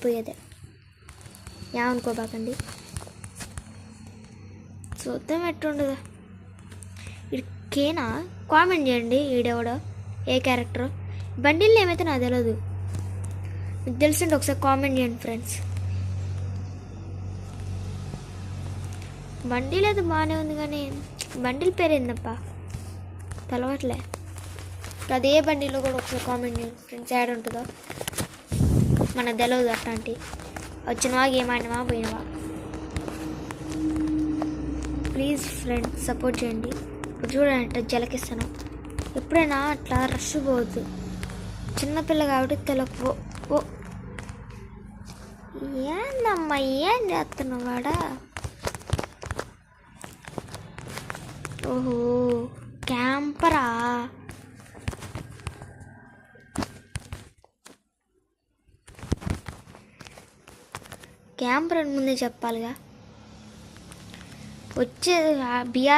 అయిపోయేదే, ఏమనుకోబాకండి. చూద్దాం ఎట్టుండదు. ఇడికేనా కామెంట్ చేయండి, ఈడెవడో ఏ క్యారెక్టర్. బండిల్లో ఏమైతే నాకు తెలియదు, మీకు తెలిసింటే ఒకసారి కామెంట్ చేయండి ఫ్రెండ్స్. బండిల్ అయితే బాగానే ఉంది కానీ బండిల్ పేరు ఏందప్ప తెలవట్లే. అదే బండిలో కూడా ఒకసారి కామెంట్ చేయండి ఫ్రెండ్స్, యాడ్ ఉంటుందో మనకు తెలియదు. అట్లాంటి వచ్చినవా ఏమైనవా పోయినవా. ప్లీజ్ ఫ్రెండ్స్ సపోర్ట్ చేయండి. ఇప్పుడు చూడండి అట్లా జలకిస్తాను. ఎప్పుడైనా అట్లా రష్ పోవద్దు, చిన్నపిల్ల కాబట్టి తెలపో. ఓ ఏందమ్మా ఏం చేస్తున్నావు వాడా? ఓహో క్యాంపరా. క్యాంపర్ అని ముందే చెప్పాలిగా. వచ్చేది బిఆర్